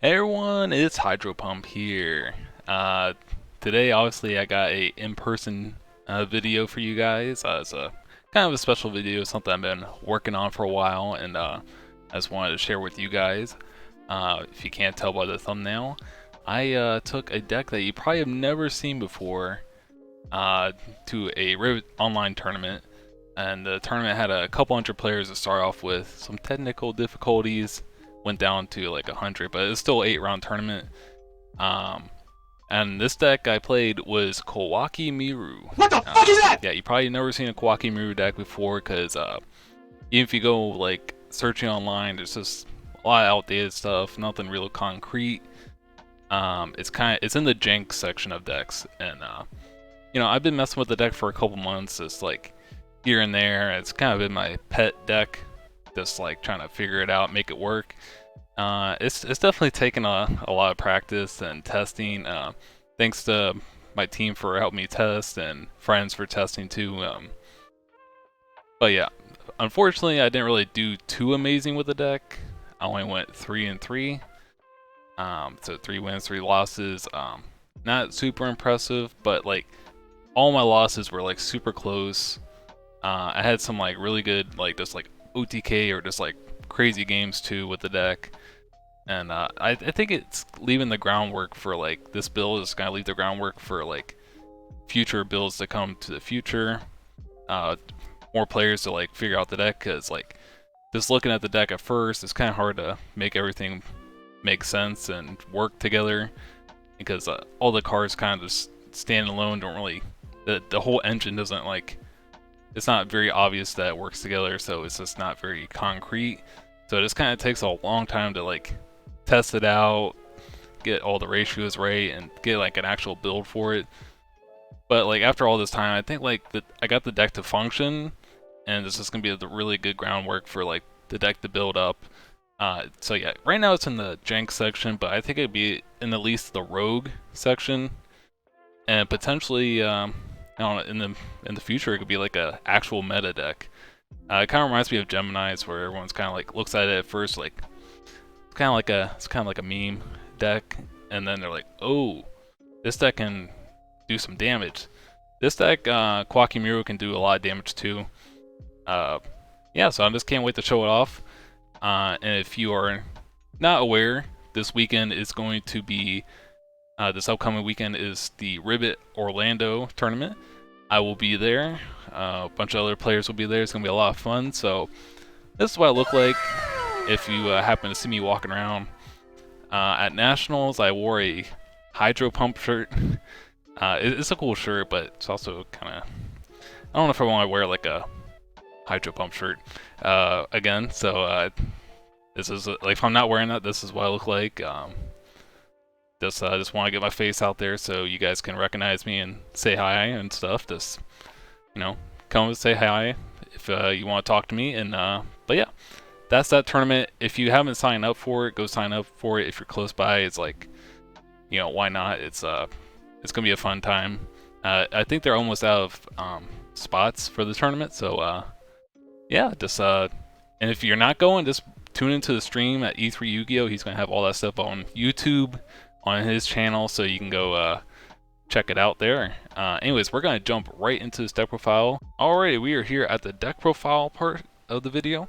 Hey everyone, it's Hydro Pump here. Uh, Today, obviously, I got a in-person video for you guys. It's a kind of a special video, something I've been working on for a while, and I just wanted to share with you guys. If you can't tell by the thumbnail, I took a deck that you probably have never seen before uh, to a Rivet online tournament, and the tournament had a couple hundred players to start off with. Some technical difficulties went down to like 100, but it's still an 8-round tournament. Um, and this deck I played was Koa'ki Meiru. What the fuck is that? Yeah, you probably never seen a Koa'ki Meiru deck before, because even if you go like searching online, there's just a lot of outdated stuff, nothing real concrete. It's in the jank section of decks, and I've been messing with the deck for a couple months, just like here and there. It's kind of been my pet deck, just like trying to figure it out, make it work. It's definitely taken a lot of practice and testing. Thanks to my team for helping me test, and friends for testing too. But yeah, unfortunately, I didn't really do too amazing with the deck. I only went 3-3. So 3 wins, 3 losses. Not super impressive, but like all my losses were like super close. I had some like really good like just like OTK or just like crazy games too with the deck, and I think it's leaving the groundwork for like this build is gonna leave the groundwork for like future builds to come to the future. More players to like figure out the deck, because like just looking at the deck at first, it's kind of hard to make everything make sense and work together, because all the cards kind of just stand alone, don't really the whole engine doesn't like, it's not very obvious that it works together, so it's just not very concrete. So it just kind of takes a long time to like test it out, get all the ratios right, and get like an actual build for it. But like after all this time, I think like I got the deck to function, and this is gonna be the really good groundwork for like the deck to build up. So yeah, right now it's in the jank section, but I think it'd be in at least the rogue section, and potentially I don't know, in the future it could be like a actual meta deck. It kind of reminds me of Gemini's, where everyone's kind of like looks at it at first like it's kind of like a meme deck, and then they're like, oh, this deck can do some damage. This deck, Koa'ki Meiru, can do a lot of damage too. Yeah, so I just can't wait to show it off. And if you are not aware, this weekend is going to be this upcoming weekend is the Rivet Orlando tournament. I will be there. A bunch of other players will be there. It's gonna be a lot of fun. So this is what I look like if you happen to see me walking around. At Nationals, I wore a Hydro Pump shirt. It's a cool shirt, but it's also kind of, I don't know if I want to wear like a Hydro Pump shirt again. So this is like, if I'm not wearing that, this is what I look like. Just want to get my face out there so you guys can recognize me and say hi and stuff. Just come and say hi if you want to talk to me. And but yeah, that's that tournament. If you haven't signed up for it, go sign up for it. If you're close by, it's like, why not? It's gonna be a fun time. I think they're almost out of spots for the tournament, so yeah, just and if you're not going, just tune into the stream at E3 Yu-Gi-Oh. He's gonna have all that stuff on YouTube on his channel, so you can go check it out there. Anyways, we're gonna jump right into this deck profile. Alrighty, we are here at the deck profile part of the video,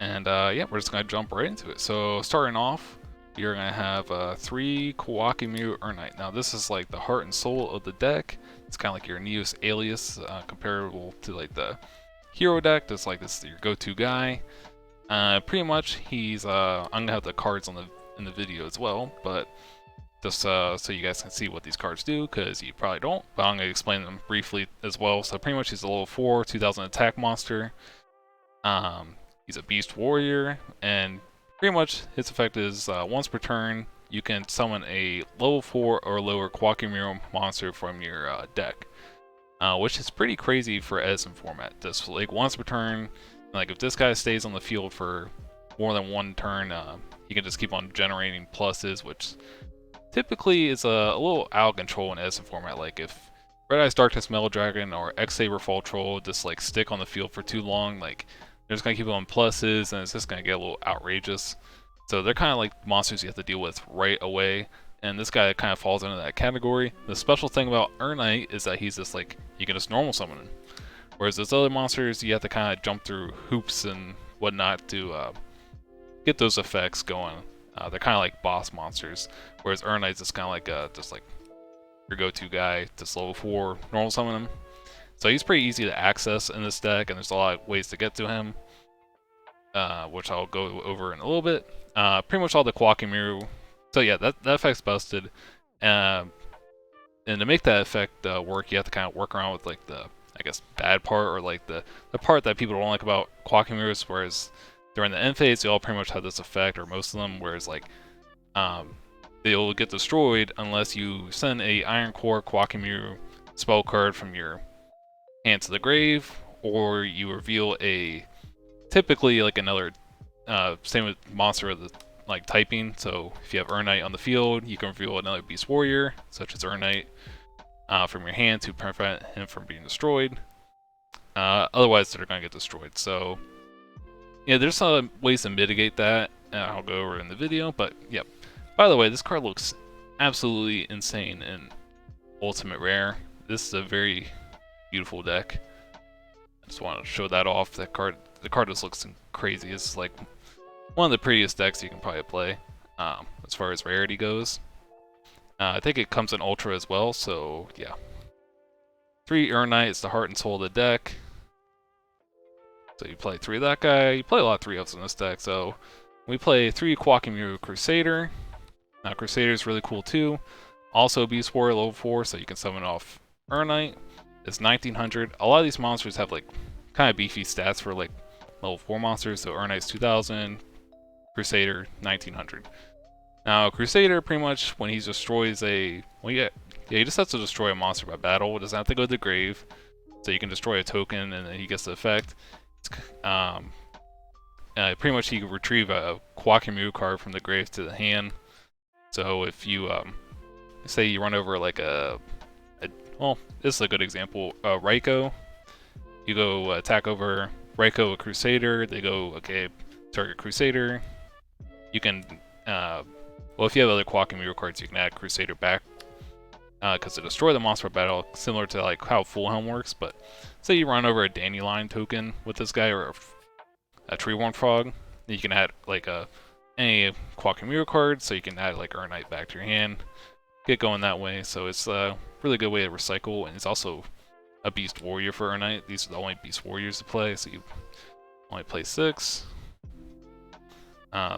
and yeah, we're just gonna jump right into it. So starting off, you're gonna have 3 Koa'ki Meiru Urnite. Now this is like the heart and soul of the deck. It's kind of like your Neos Alias, comparable to like the hero deck. That's like this is your go-to guy. Pretty much, he's I'm gonna have the cards on in the video as well, but just so you guys can see what these cards do, because you probably don't. But I'm gonna explain them briefly as well. So pretty much, he's a level 4, 2000 attack monster. He's a beast warrior, and pretty much his effect is once per turn you can summon a level 4 or lower Koa'ki Meiru monster from your deck, which is pretty crazy for Edison format. Just like once per turn, like if this guy stays on the field for more than one turn, he can just keep on generating pluses, which typically is a little out of control in Edison format. Like if Red Eyes Darkness Metal Dragon or X-Saber Fall Troll just like stick on the field for too long, like they're just gonna keep on pluses, and it's just gonna get a little outrageous. So they're kind of like monsters you have to deal with right away. And this guy kind of falls into that category. The special thing about Urnite is that he's just like, you can just normal summon him. Whereas those other monsters, you have to kind of jump through hoops and whatnot to get those effects going. They're kind of like boss monsters. Whereas Urnite's just kind of like just like your go-to guy, just level 4 normal summon him. So he's pretty easy to access in this deck, and there's a lot of ways to get to him, which I'll go over in a little bit. Pretty much all the Koa'ki Meiru. So yeah, that effect's busted. And to make that effect work, you have to kind of work around with like the, I guess, bad part, or like the part that people don't like about Koa'ki Meiru, whereas during the end phase, they all pretty much have this effect, or most of them, whereas like they'll get destroyed unless you send a Iron Core Koa'ki Meiru spell card from your hand to the grave, or you reveal a typically like another same with monster of the like typing. So if you have Urnite on the field, you can reveal another Beast Warrior, such as Urnite, from your hand to prevent him from being destroyed. Otherwise, they're going to get destroyed. So yeah, there's some ways to mitigate that, and I'll go over in the video. But yeah, by the way, this card looks absolutely insane in Ultimate Rare. This is a very beautiful deck. I just want to show that off. The card just looks crazy. It's like one of the prettiest decks you can probably play as far as rarity goes. I think it comes in Ultra as well, so yeah. 3 Urnite is the heart and soul of the deck. So you play 3 of that guy. You play a lot of 3-ups in this deck, so we play 3 Koa'ki Meiru Crusader. Now Crusader is really cool too. Also Beast Warrior level 4, so you can summon off Urnite. It's 1900. A lot of these monsters have like kind of beefy stats for like level 4 monsters, so Urnite's 2000, Crusader 1900. Now Crusader, pretty much when he destroys he just has to destroy a monster by battle. It doesn't have to go to the grave, so you can destroy a token and then he gets the effect. Pretty much he can retrieve a Koa'ki Meiru card from the grave to the hand. So if you say you run over like well, this is a good example. Raiko, you go attack over Raiko, a Crusader. They go, okay, target Crusader. You can, well, if you have other Koa'ki Meiru cards, you can add Crusader back because to destroy the monster battle, similar to like how Full Helm works. But say you run over a Dandelion token with this guy, or a Treeworn Frog, you can add like any Koa'ki Meiru card, so you can add like Urnite back to your hand. Get going that way, so it's a really good way to recycle, and it's also a Beast Warrior for Urnite. These are the only Beast Warriors to play, so you only play 6.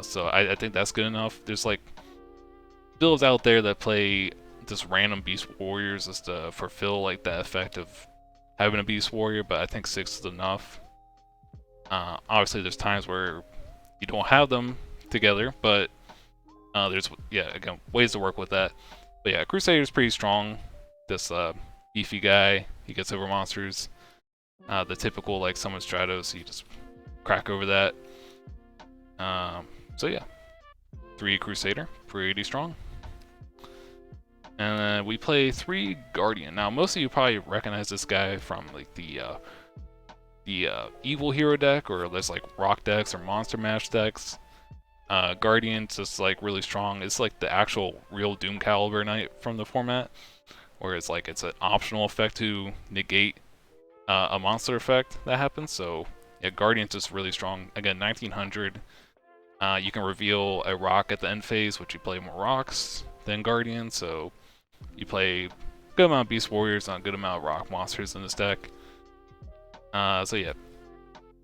So I think that's good enough. There's like builds out there that play just random Beast Warriors just to fulfill like that effect of having a Beast Warrior, but I think 6 is enough. Obviously there's times where you don't have them together, but there's, yeah, again, ways to work with that. But yeah, Crusader's pretty strong. This beefy guy, he gets over monsters. The typical like summon Stratos, you just crack over that. So yeah, 3 Crusader, pretty strong. And then we play 3 Guardian. Now most of you probably recognize this guy from like the Evil Hero deck, or there's like Rock decks or Monster Mash decks. Guardian's just like really strong. It's like the actual real Doom Caliber Knight from the format, where it's like it's an optional effect to negate a monster effect that happens. So yeah, Guardian's just really strong. Again, 1900. You can reveal a rock at the end phase, which you play more rocks than Guardian. So you play a good amount of Beast Warriors and a good amount of rock monsters in this deck. So yeah,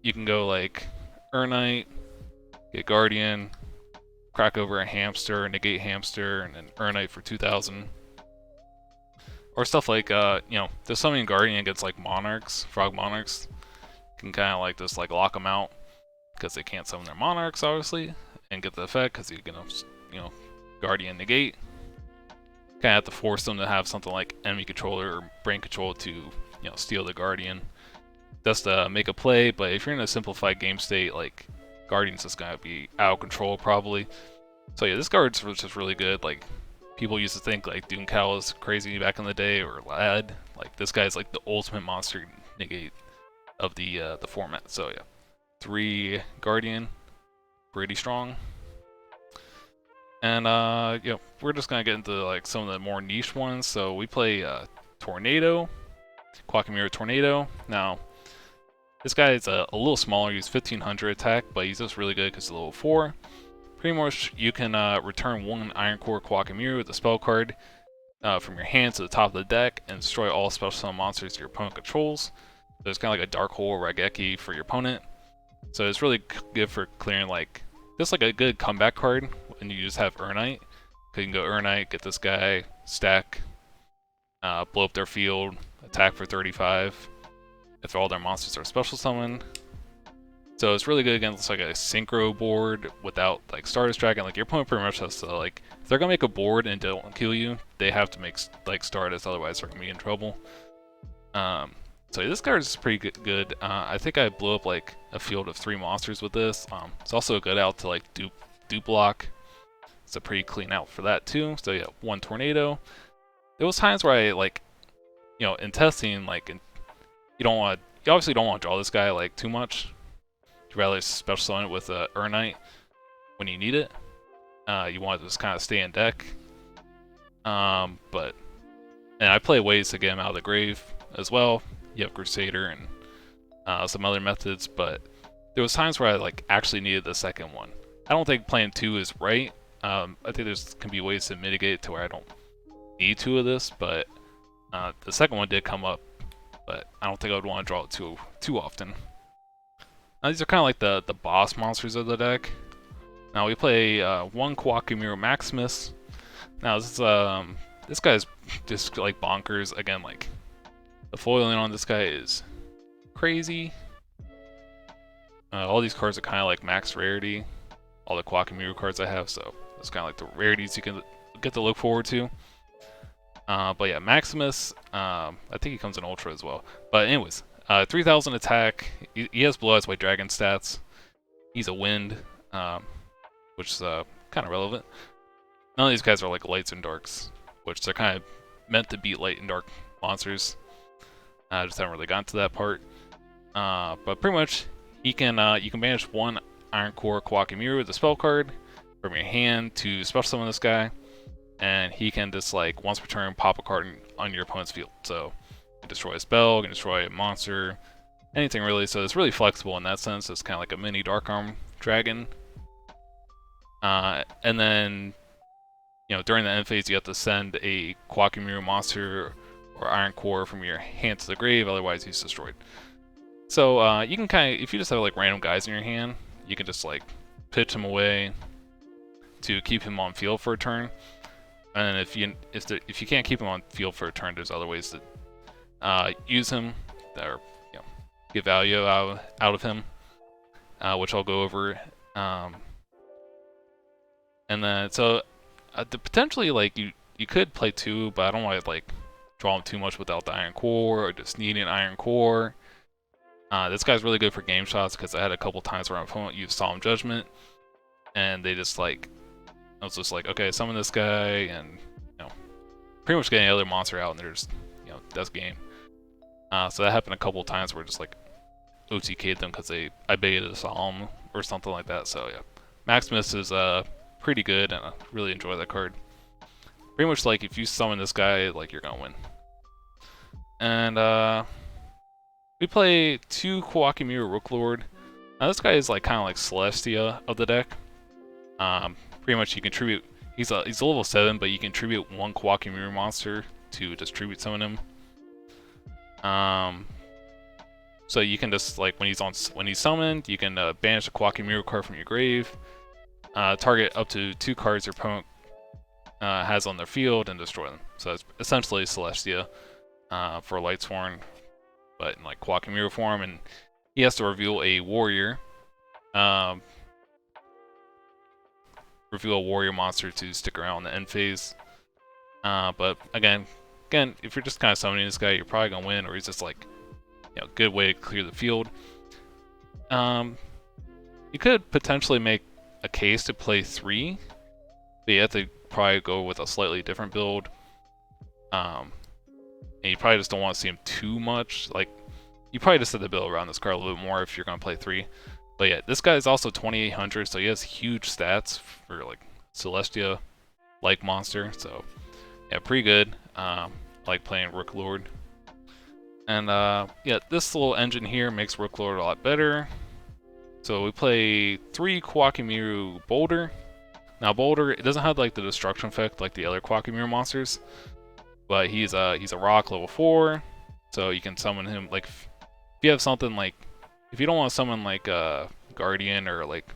you can go like Urnite, get Guardian, crack over a Hamster, negate Hamster, and then Urnite for 2000. Or stuff like, there's something Guardian against like Monarchs, Frog Monarchs. You can kind of like just like lock them out because they can't summon their Monarchs, obviously, and get the effect because you can, Guardian negate. Kind of have to force them to have something like enemy controller or brain control to, steal the Guardian. Just to make a play, but if you're in a simplified game state, like, Guardian's just gonna be out of control probably. So yeah, this card's just really good. Like, people used to think like Doom Cal was crazy back in the day, or Lad. Like, this guy's like the ultimate monster negate of the format. So yeah, 3 Guardian, pretty strong. And we're just gonna get into like some of the more niche ones. So we play Tornado, Koa'ki Meiru Tornado. Now, this guy is a little smaller. He's 1500 attack, but he's just really good because he's level 4. Pretty much, you can return one Iron Core Koa'ki Meiru with a spell card from your hand to the top of the deck and destroy all special summon monsters your opponent controls. So it's kind of like a Dark Hole Raigeki for your opponent. So it's really good for clearing just like a good comeback card when you just have Urnite. You can go Urnite, get this guy, stack, blow up their field, attack for 35 if all their monsters are special summoned. So it's really good against like a synchro board without like Stardust Dragon. Like your opponent pretty much has to if they're gonna make a board and don't kill you, they have to make like Stardust, otherwise they're gonna be in trouble. So this card is pretty good. I think I blew up like a field of 3 monsters with this. It's also a good out to like dupe block. It's a pretty clean out for that too. So yeah, 1 Tornado. There was times where I in testing you obviously don't want to draw this guy like too much. You'd rather special summon it with a Urnite when you need it. You want to just kind of stay in deck. And I play ways to get him out of the grave as well. You have Crusader and some other methods, but there was times where I actually needed the second one. I don't think playing 2 is right. I think there's can be ways to mitigate to where I don't need 2 of this, but the second one did come up, but I don't think I would want to draw it too often. Now these are kind of like the boss monsters of the deck. Now we play 1 Koa'ki Meiru Maximus. Now this guy's just like bonkers. Again, like the foiling on this guy is crazy. All these cards are kind of like max rarity. All the Koa'ki Meiru cards I have, so it's kind of like the rarities you can get to look forward to. But yeah, Maximus, I think he comes in Ultra as well. But anyways, 3000 attack. He has Blue Eyes White Dragon stats. He's a wind, which is kind of relevant. None of these guys are like lights and darks, which they're kind of meant to beat light and dark monsters. I just haven't really gotten to that part. But pretty much, you can banish 1 Iron Core Koa'ki Meiru with a spell card from your hand to special summon this guy, and he can just once per turn pop a card on your opponent's field. So you can destroy a spell, you can destroy a monster, anything really. So it's really flexible in that sense. It's kind of like a mini Dark Arm Dragon. And then during the end phase, you have to send a Koa'ki Meiru monster or Iron Core from your hand to the grave, otherwise he's destroyed. So you can if you just have random guys in your hand, you can just pitch him away to keep him on field for a turn. And if you can't keep him on field for a turn, there's other ways to use him or get value out of him, which I'll go over. And then potentially you could play 2, but I don't want to draw him too much without the Iron Core or just needing an Iron Core. This guy's really good for game shots because I had a couple times where my opponent used Solemn Judgment, and they just I was just okay, summon this guy, and pretty much get any other monster out, and they're just that's game. So that happened a couple times where just OTK'd them because I baited a Solemn or something like that. So yeah, Maximus is pretty good, and I really enjoy that card. Pretty much if you summon this guy, you're gonna win. And we play 2 Koa'ki Meiru Rooklord. Now this guy is kind of like Celestia of the deck. Pretty much you contribute. He's a level 7, but you can tribute 1 Koa'ki Meiru monster to just tribute summon him. So you can just when he's summoned, you can banish a Koa'ki Meiru card from your grave, target up to 2 cards your opponent has on their field, and destroy them. So it's essentially Celestia for Lightsworn, but in Koa'ki Meiru form, and he has to reveal a warrior. Reveal a warrior monster to stick around in the end phase. But again, if you're just kind of summoning this guy, you're probably gonna win, or he's just good way to clear the field. You could potentially make a case to play 3, but you have to probably go with a slightly different build. And you probably just don't want to see him too much. You probably just have to build around this card a little bit more if you're gonna play 3. But yeah, this guy is also 2800, so he has huge stats for Celestia-like monster. So yeah, pretty good. Like playing Rook Lord. And yeah, this little engine here makes Rook Lord a lot better. So we play 3 Koa'ki Meiru Boulder. Now Boulder, it doesn't have like the destruction effect like the other Koa'ki Meiru monsters, but he's a rock level 4, so you can summon him like if you have something like if you don't want to summon like Guardian or like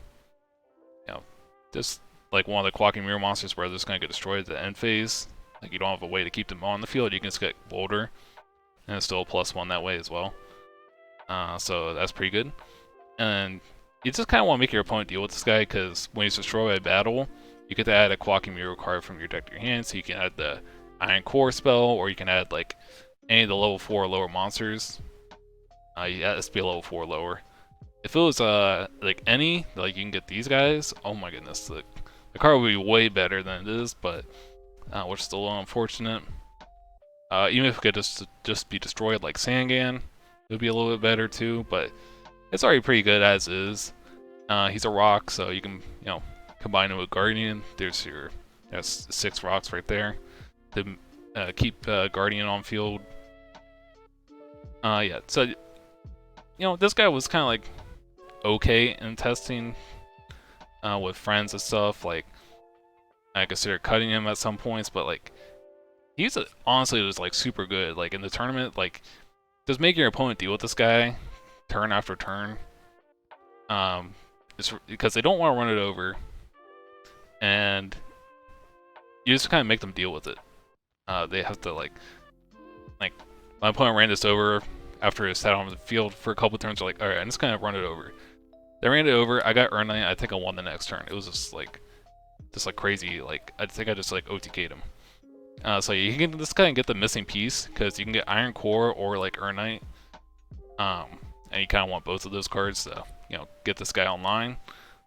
just like one of the Koa'ki Meiru monsters where they're just gonna get destroyed at the end phase, like you don't have a way to keep them on the field, you can just get Boulder, and it's still a +1 that way as well. So that's pretty good. And you just kind of want to make your opponent deal with this guy, because when he's destroyed by battle, you get to add a Koa'ki Meiru card from your deck to your hand, so you can add the Iron Core spell, or you can add like any of the level 4 or lower monsters. It has to be a level 4 or lower. If it was like any, like you can get these guys, oh my goodness, the card would be way better than it is, but which is still a little unfortunate. Even if it could just be destroyed like Sangan, it would be a little bit better too, but it's already pretty good as is. He's a rock, so you can, combine him with Guardian. There's 6 rocks right there to keep Guardian on field. Yeah, so this guy was kind of like okay in testing with friends and stuff. Like I considered cutting him at some points, but like honestly was like super good. Like in the tournament, like just make your opponent deal with this guy turn after turn. It's because they don't want to run it over, and you just kind of make them deal with it. They have to like my opponent ran this over after it sat on the field for a couple of turns. They're like, all right, I'm just gonna run it over. They ran it over. I got Earn Knight. I think I won the next turn. It was just like crazy. Like I think I just like OTK'd him. So you can just kind of get the missing piece, because you can get Iron Core or like Earn Knight. And you kind of want both of those cards to, get this guy online.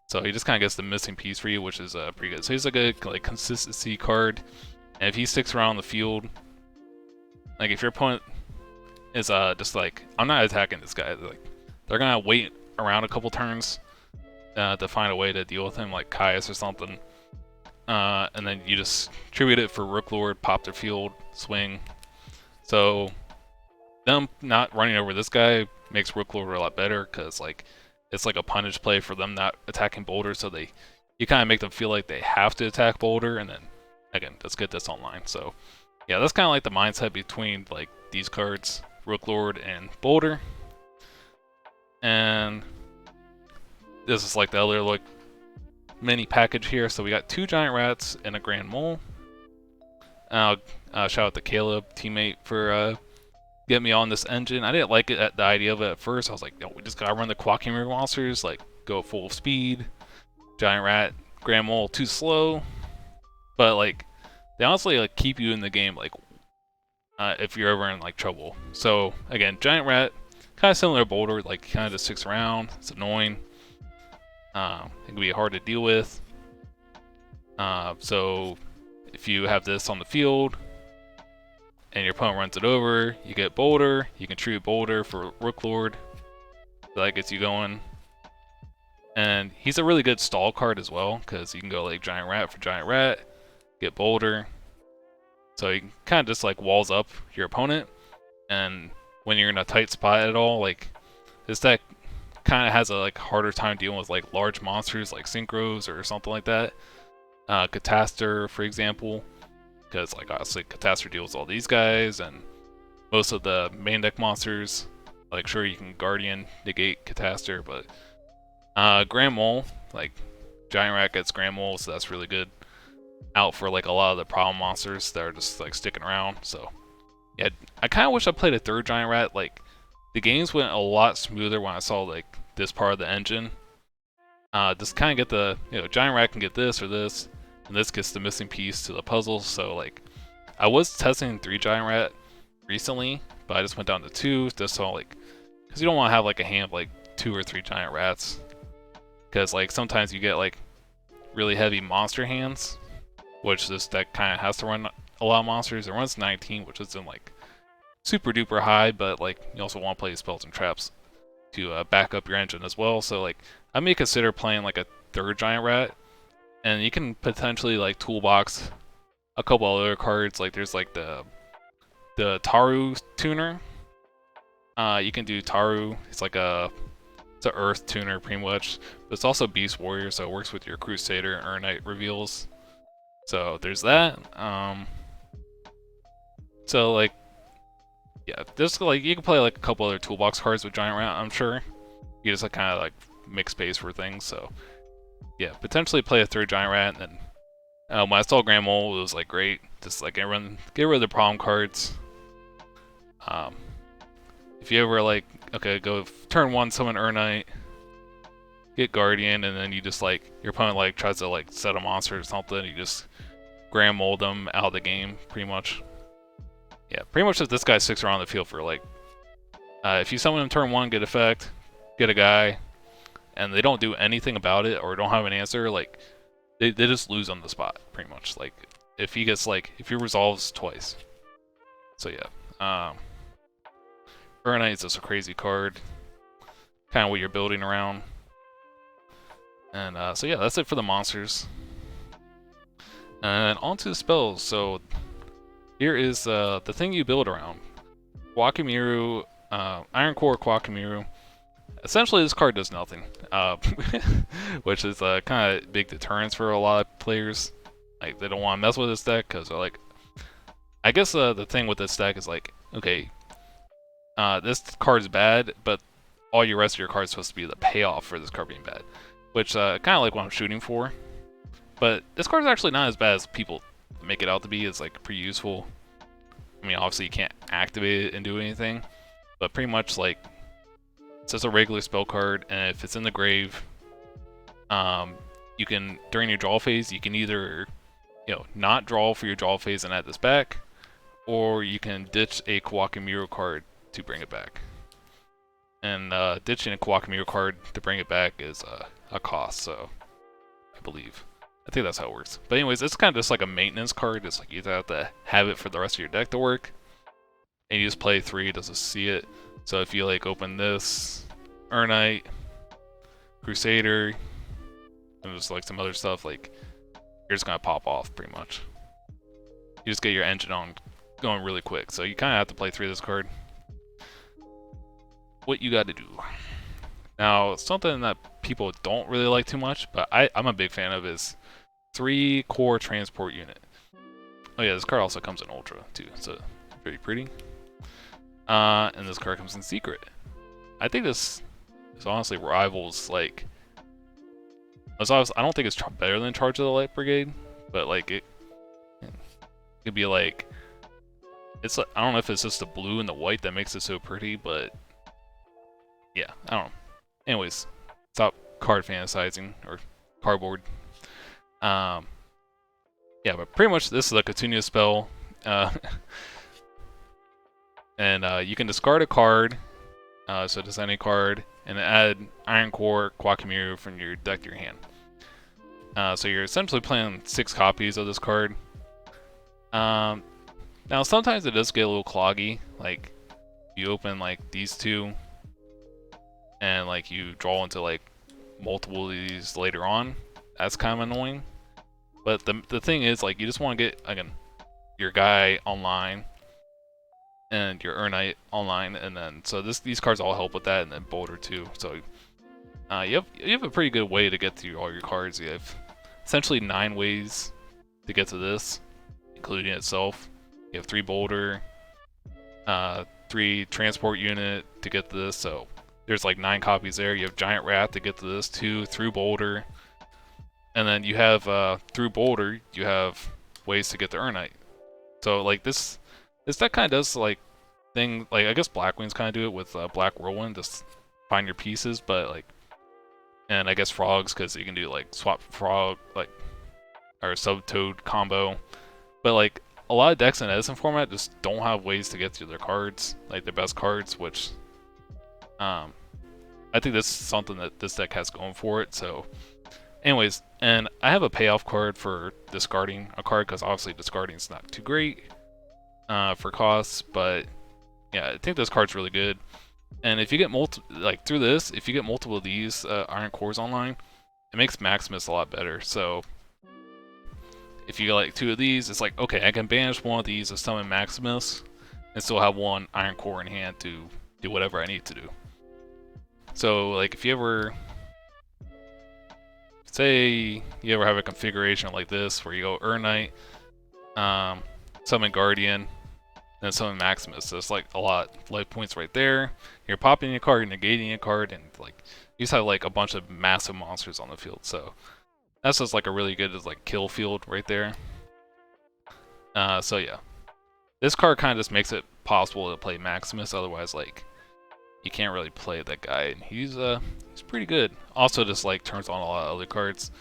So he just kind of gets the missing piece for you, which is pretty good. So he's a good like consistency card, and if he sticks around the field, like if your opponent is just like, I'm not attacking this guy, like they're gonna wait around a couple turns to find a way to deal with him, like Caius or something, and then you just tribute it for Rook Lord, pop their field, swing. So them not running over this guy makes Rook Lord a lot better, because like it's like a punish play for them not attacking Boulder, so you kind of make them feel like they have to attack Boulder, and then again, let's get this online. So yeah, that's kind of like the mindset between like these cards, Rook Lord and Boulder. And this is like the other like mini package here. So we got 2 giant rats and a grand mole. Shout out to Caleb, teammate, for get me on this engine. I didn't like the idea of it at first. I was like, we just gotta run the Koa'ki Meiru monsters, like go full speed. Giant rat, grand mole, too slow. But like they honestly like keep you in the game, like if you're ever in like trouble. So again, giant rat, kind of similar to Boulder, like kind of just sticks around. It's annoying. It can be hard to deal with. So if you have this on the field and your opponent runs it over, you get Boulder. You can tribute Boulder for Rook Lord. So that gets you going. And he's a really good stall card as well, because you can go like giant rat for giant rat, get Boulder. So you can kind of just like walls up your opponent, and when you're in a tight spot at all, like this deck kind of has a like harder time dealing with like large monsters like Synchros or something like that. Catastor, for example, because like obviously Catastor deals with all these guys, and most of the main deck monsters, like sure you can Guardian negate Catastor, but Grand Mole, like Giant Rat gets Grand Mole, so that's really good out for like a lot of the problem monsters that are just like sticking around. So yeah, I kind of wish I played a 3rd Giant Rat. Like the games went a lot smoother when I saw like this part of the engine. Just kind of get the, Giant Rat can get this or this, and this gets the missing piece to the puzzle. So like I was testing 3 Giant Rat recently, but I just went down to 2 just so like, because you don't want to have like a hand of like 2 or 3 Giant Rats, because like sometimes you get like really heavy monster hands, which this deck kind of has to run a lot of monsters. It runs 19, which isn't like super duper high, but like you also want to play spells and traps to back up your engine as well. So like I may consider playing like a 3rd Giant Rat and you can potentially like toolbox a couple other cards. Like there's like the Taru tuner. You can do Taru. It's like it's an Earth tuner pretty much. But it's also Beast Warrior, so it works with your Crusader and Urnite reveals. So there's that. So like, yeah, just like you can play like a couple other toolbox cards with Giant Rat. I'm sure you just like kind of like make space for things. So yeah, potentially play a third Giant Rat. And then when I saw Grand Mole, it was like great. Just like get rid of the problem cards. If you ever like, okay, go turn 1, summon Urnite, get Guardian, and then you just like, your opponent like tries to like set a monster or something, you just Grand Mold them out of the game, pretty much. Yeah, pretty much if this guy sticks around the field for like, if you summon him turn 1, get effect, get a guy, and they don't do anything about it or don't have an answer, like, they just lose on the spot, pretty much. Like, if he gets like, if he resolves twice. So yeah, Urnite is just a crazy card, kind of what you're building around. And so yeah, that's it for the monsters. And on to the spells. So here is the thing you build around. Koa'ki Meiru, Iron Core Koa'ki Meiru. Essentially, this card does nothing, which is kind of big deterrence for a lot of players. Like, they don't want to mess with this deck because they're like, I guess the thing with this deck is like, okay, this card's bad, but all your rest of your cards are supposed to be the payoff for this card being bad, which kind of like what I'm shooting for. But this card is actually not as bad as people make it out to be. It's like pretty useful. I mean, obviously you can't activate it and do anything, but pretty much like it's just a regular spell card, and if it's in the grave, you can, during your draw phase, you can either, you know, not draw for your draw phase and add this back, or you can ditch a Koa'ki Meiru card to bring it back. And ditching a Koa'ki Meiru card to bring it back is a cost, so I believe. I think that's how it works. But anyways, it's kind of just like a maintenance card. It's like you have to have it for the rest of your deck to work. And you just play 3 to see it. So if you like open this, Urnite, Crusader, and just like some other stuff, like you're just gonna pop off pretty much. You just get your engine on going really quick. So you kind of have to play 3 of this card. What you got to do. Now, something that people don't really like too much, but I'm a big fan of, is 3 core transport unit. Oh yeah, this card also comes in Ultra too, so pretty pretty. And this card comes in Secret. I think this honestly rivals, like, I don't think it's better than Charge of the Light Brigade, but like it could be like, it's like, I don't know if it's just the blue and the white that makes it so pretty, but yeah, I don't know. Anyways, stop card fantasizing, or cardboard. Yeah, but pretty much this is a Catunia spell. And you can discard a card, so just any card, and add Iron Core Koa'ki Meiru from your deck to your hand. So you're essentially playing 6 copies of this card. Now sometimes it does get a little cloggy, like you open like these 2, and like you draw into like multiple of these later on. That's kind of annoying. But the thing is, like, you just want to get, again, your guy online and your Urnite online, and then so these cards all help with that, and then Boulder too. So you have a pretty good way to get through all your cards. You have essentially 9 ways to get to this, including itself. You have 3 Boulder, 3 transport unit to get to this, so there's like 9 copies there. You have Giant Rat to get to this, 2 through Boulder, and then you have through Boulder you have ways to get to Urnite. So like this deck kind of does like thing, like I guess Blackwings kind of do it with Black Whirlwind, just find your pieces, but like, and I guess Frogs, because you can do like swap Frog, like, or Sub-Toad combo, but like a lot of decks in Edison format just don't have ways to get to their cards, like their best cards, which I think this is something that this deck has going for it. So anyways, and I have a payoff card for discarding a card, because obviously discarding is not too great for costs, but yeah, I think this card's really good. And if you get through this, if you get multiple of these Iron Cores online, it makes Maximus a lot better. So if you get like 2 of these, it's like, okay, I can banish one of these to summon Maximus and still have 1 Iron Core in hand to do whatever I need to do. So like if you ever, say you ever have a configuration like this where you go Urnite, summon Guardian, then summon Maximus. So it's like a lot of life points right there. You're popping a card, negating a card, and like you just have like a bunch of massive monsters on the field. So that's just like a really good like kill field right there. So yeah, this card kind of just makes it possible to play Maximus. Otherwise, like you can't really play that guy. And he's pretty good. Also, just like turns on a lot of other cards.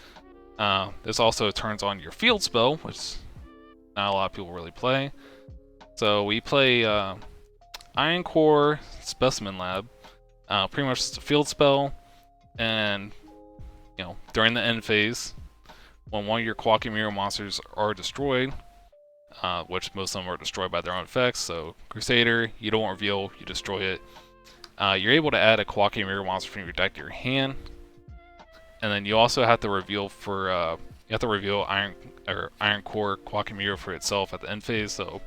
This also turns on your field spell, which not a lot of people really play. So we play Iron Core Specimen Lab, pretty much just a field spell, and you know, during the end phase, when one of your Koa'ki Meiru monsters are destroyed, which most of them are destroyed by their own effects, so Crusader, you don't reveal, you destroy it. You're able to add a Koa'ki Meiru monster from your deck to your hand, and then you also have to reveal for you have to reveal Iron Core Koa'ki Meiru for itself at the end phase. So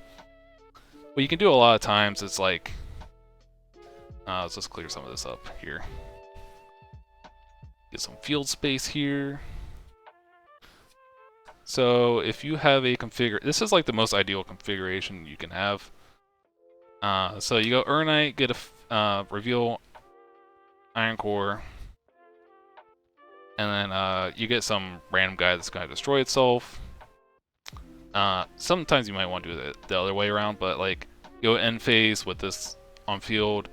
what you can do a lot of times is like, let's just clear some of this up here. Get some field space here. So if you have a this is like the most ideal configuration you can have. So you go Urnite, get a reveal Iron Core, and then you get some random guy that's going to destroy itself. Sometimes you might want to do it the other way around, but like go end phase with this on field.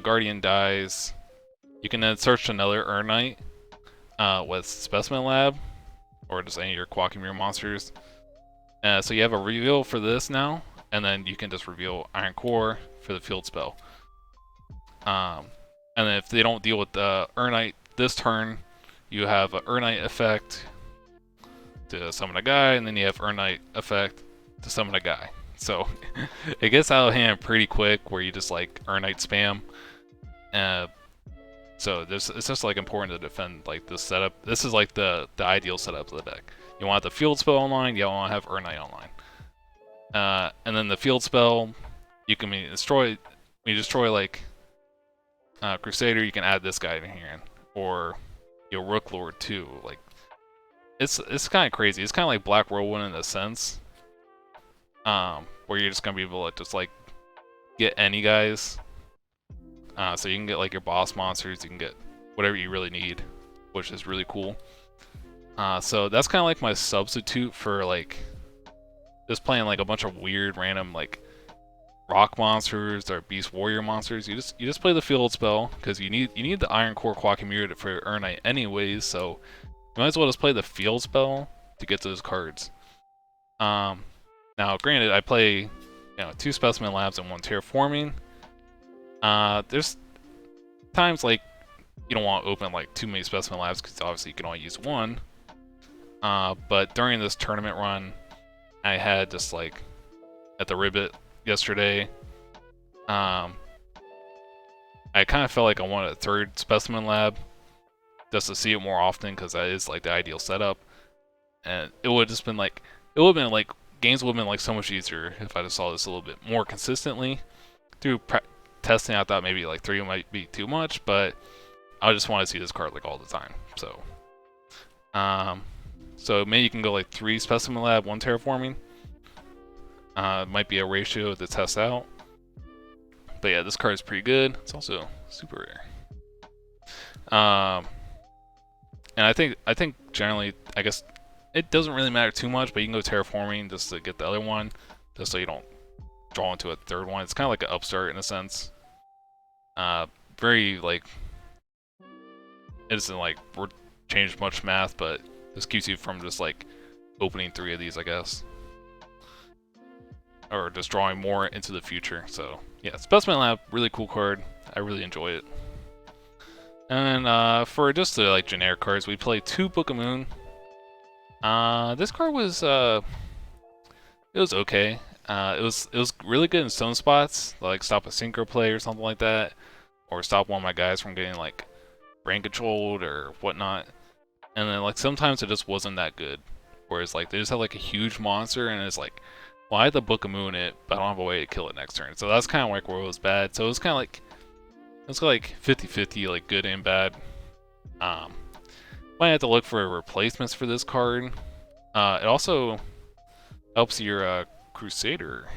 Guardian dies. You can then search another Urnite with Specimen Lab, or just any of your Koa'ki Meiru monsters. So you have a reveal for this now, and then you can just reveal Iron Core for the field spell. And then if they don't deal with the Urnite this turn, you have an Urnite effect to summon a guy, and then you have Urnite effect to summon a guy. So it gets out of hand pretty quick where you just like Urnite spam. So it's just like important to defend like this setup. This is like the ideal setup of the deck. You want the field spell online, you want to have Urnite online. And then the field spell, you can destroy. When you destroy like Crusader, you can add this guy in here, or your Rook Lord too. Like it's kind of crazy. It's kind of like Black Whirlwind in a sense, where you're just gonna be able to just like get any guys. So you can get like your boss monsters, you can get whatever you really need, which is really cool. So that's kind of like my substitute for like just playing like a bunch of weird random like rock monsters or beast warrior monsters. You just play the field spell because you need the Iron Core Koa'ki Meiru for Urnite anyways. So you might as well just play the field spell to get those cards. Now granted, I play 2 Specimen Labs and 1 Terraforming. There's times like you don't want to open like too many Specimen Labs because obviously you can only use 1. But during this tournament run, I had just like at the Ribbit yesterday, I kind of felt like I wanted a 3rd Specimen Lab just to see it more often because that is like the ideal setup. And it would have just been like, games would have been like so much easier if I just saw this a little bit more consistently. Through testing, I thought maybe like 3 might be too much, but I just want to see this card like all the time. So maybe you can go like 3 Specimen Lab, 1 Terraforming. Might be a ratio to test out. But yeah, this card is pretty good. It's also super rare. And I think generally, I guess it doesn't really matter too much, but you can go Terraforming just to get the other one, just so you don't draw into a 3rd one. It's kind of like an upstart in a sense. Very like, it doesn't like change much math, but this keeps you from just like opening 3 of these, I guess, or just drawing more into the future. So yeah, Specimen Lab, really cool card. I really enjoy it. And for just the like generic cards, we play 2 Book of Moon. This card was it was okay. It was really good in some spots, like stop a synchro play or something like that, or stop one of my guys from getting like brain controlled or whatnot. And then like sometimes it just wasn't that good. Whereas like they just have like a huge monster and it's like, well, I have to Book of Moon it, but I don't have a way to kill it next turn. So that's kind of like where it was bad. So it was kind of like, it's like 50-50, like good and bad. Might have to look for replacements for this card. It also helps your Crusader,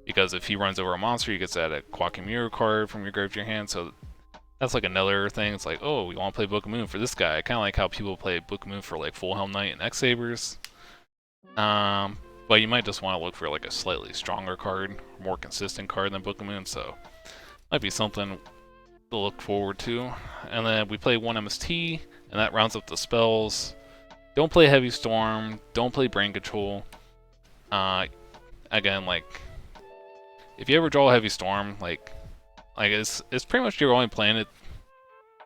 because if he runs over a monster, he gets a Koa'ki Meiru card from your grave to your hand. So that's like another thing. It's like, oh, we want to play Book of Moon for this guy. Kind of like how people play Book of Moon for like Full Helm Knight and X-Sabers. But you might just want to look for like a slightly stronger card, more consistent card than Book of Moon. So might be something to look forward to. And then we play 1 MST, and that rounds up the spells. Don't play Heavy Storm. Don't play Brain Control. Again, like, if you ever draw a Heavy Storm, like it's pretty much you're only playing it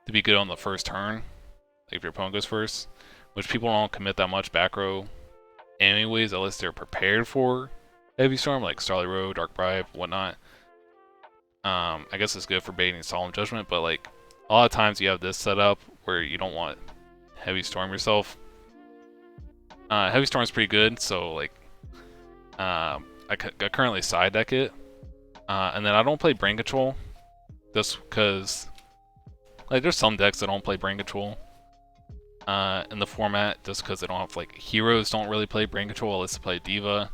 to be good on the first turn, like if your opponent goes first, which people don't commit that much back row anyways, unless they're prepared for Heavy Storm, like Starlight Road, Dark Bribe, whatnot. I guess it's good for baiting Solemn Judgment, but like a lot of times you have this setup where you don't want Heavy Storm yourself. Heavy Storm is pretty good, so like I currently side deck it, and then I don't play Brain Control just because like there's some decks that don't play Brain Control in the format, just because they don't have, like, heroes don't really play Brain Control unless they play Diva.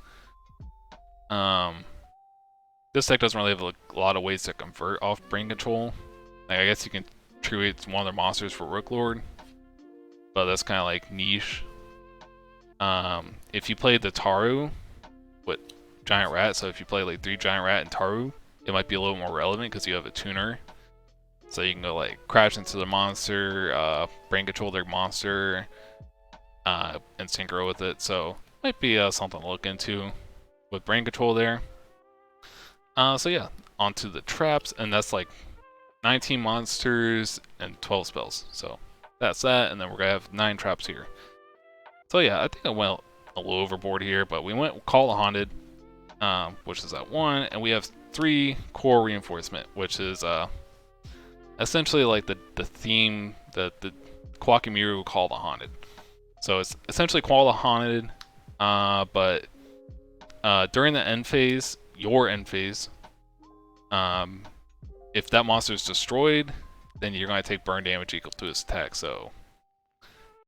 This deck doesn't really have like, a lot of ways to convert off Brain Control. Like, I guess you can treat one of their monsters for Rook Lord, but that's kind of like niche. If you play the Taru with Giant Rat, so if you play like 3 Giant Rat and Taru, it might be a little more relevant because you have a tuner. So you can go like crash into the monster, Brain Control their monster, and synchro with it. So might be something to look into with Brain Control there. So yeah, onto the traps, and that's like 19 monsters and 12 spells. So that's that, and then we're gonna have 9 traps here. So yeah, I think I went a little overboard here, but we went Call the Haunted, which is at 1, and we have 3 core reinforcement, which is essentially like the theme, the Koa'ki Meiru Call the Haunted. So it's essentially Call the Haunted, but during the end phase, your end phase, if that monster is destroyed, then you're going to take burn damage equal to its attack. So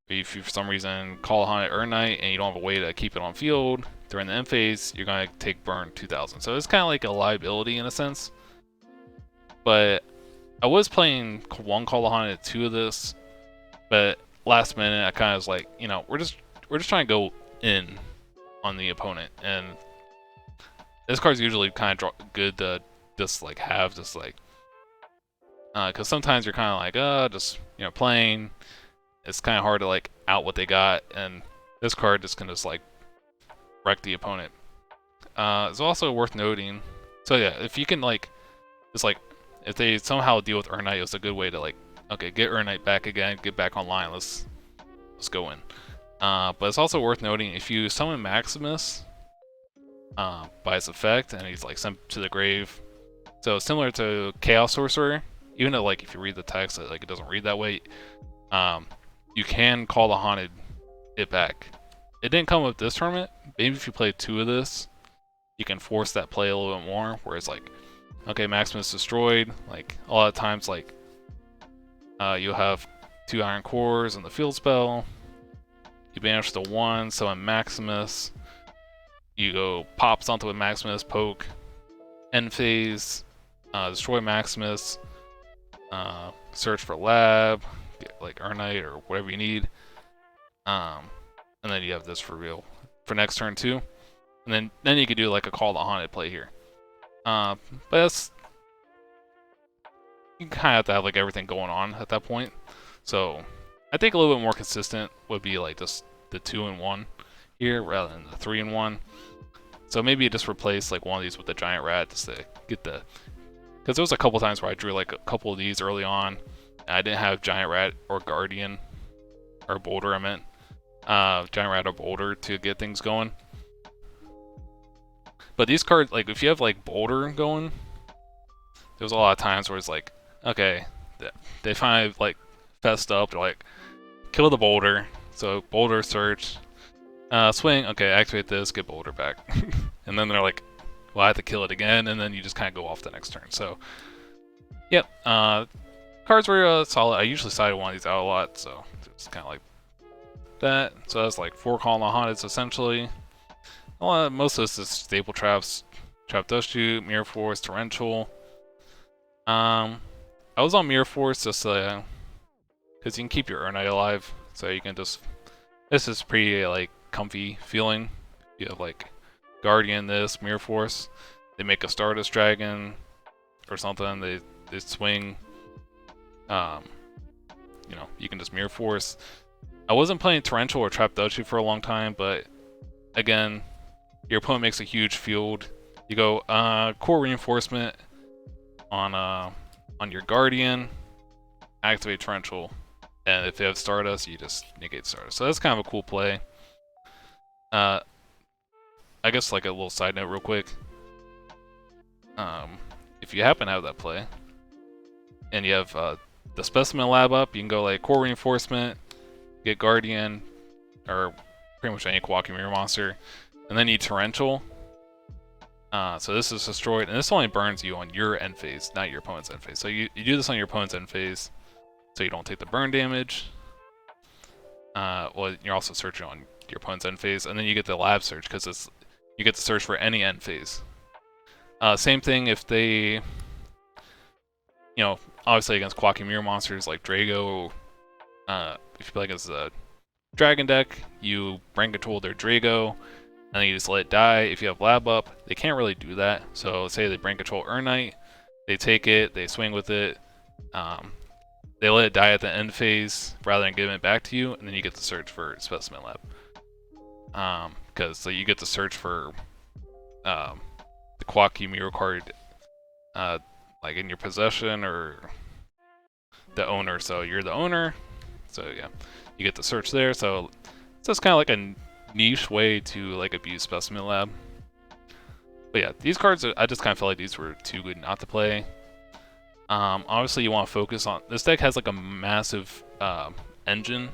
if you for some reason Call the Haunted Earn Knight and you don't have a way to keep it on field during the end phase, you're going to take burn 2000. So it's kind of like a liability in a sense. But I was playing 1 Call the Haunted, 2 of this, but last minute I kind of was like, you know, we're just trying to go in on the opponent, and this card's usually kind of good to just like have, just like, because sometimes you're kind of like, just, you know, playing. It's kind of hard to like out what they got, and this card just can just like wreck the opponent. It's also worth noting. So yeah, if you can like, just like, if they somehow deal with Earn Knight, it's a good way to like, okay, get Earn Knight back again, get back online. Let's go in. But it's also worth noting, if you summon Maximus by its effect, and he's like sent to the grave, so similar to Chaos Sorcerer, even though like if you read the text, like it doesn't read that way, you can Call the Haunted it back. It didn't come with this tournament. Maybe if you play 2 of this, you can force that play a little bit more, where it's like, okay, Maximus destroyed. Like a lot of times, like you'll have 2 Iron Cores in the field spell. You banish the 1, summon Maximus. You go pops onto a Maximus, poke, end phase, destroy Maximus, search for lab, get like Earn Knight or whatever you need, and then you have this for real for next turn too. And then you could do like a Call the Haunted play here. But that's, you kind of have to have like everything going on at that point. So I think a little bit more consistent would be like just the 2 and 1 here rather than the 3 and 1. So maybe you just replace like one of these with the Giant Rat just to get the, because there was a couple times where I drew like a couple of these early on, and I didn't have Giant Rat or Guardian, or Boulder I meant, Giant Rat or Boulder to get things going. But these cards, like if you have like Boulder going, there's a lot of times where it's like, okay, they finally like fessed up, they're like, kill the Boulder. So Boulder search, Swing, okay, activate this, get Boulder back. And then they're like, well, I have to kill it again, and then you just kind of go off the next turn. So, yep, cards were solid. I usually side one of these out a lot, so it's kind of like that. So that's like 4 column Haunted essentially. Most of this is staple traps, Trap Dust Shoot, Mirror Force, Torrential. I was on Mirror Force just because you can keep your Urnite alive, so you can just. This is pretty like comfy feeling. You have like Guardian, this Mirror Force. They make a Stardust Dragon or something. They swing. You know, you can just Mirror Force. I wasn't playing Torrential or Trap Dust Shoot for a long time, but again, your opponent makes a huge field. You go Core Reinforcement on your Guardian, activate Torrential, and if they have Stardust, you just negate Stardust. So that's kind of a cool play. I guess like a little side note real quick. If you happen to have that play, and you have the Specimen Lab up, you can go like Core Reinforcement, get Guardian, or pretty much any Koa'ki Meiru monster, and then you Torrential. So this is destroyed, and this only burns you on your end phase, not your opponent's end phase. So you do this on your opponent's end phase, so you don't take the burn damage. Well, you're also searching on your opponent's end phase, and then you get the lab search because you get to search for any end phase. Same thing if they, you know, obviously against Koa'ki Meiru monsters like Drago. If you play against a Dragon deck, you brain control their Drago, and then you just let it die. If you have lab up, they can't really do that. So say they brain control Urnite, they take it, they swing with it. They let it die at the end phase rather than giving it back to you, and then you get to search for Specimen Lab. Because so you get to search for the Koa'ki Meiru card like in your possession or the owner. So you're the owner, so yeah, you get to search there. So it's just kind of like a niche way to like abuse Specimen Lab. But yeah, these cards, I just kind of felt like these were too good not to play. Obviously you want to focus on, this deck has like a massive engine,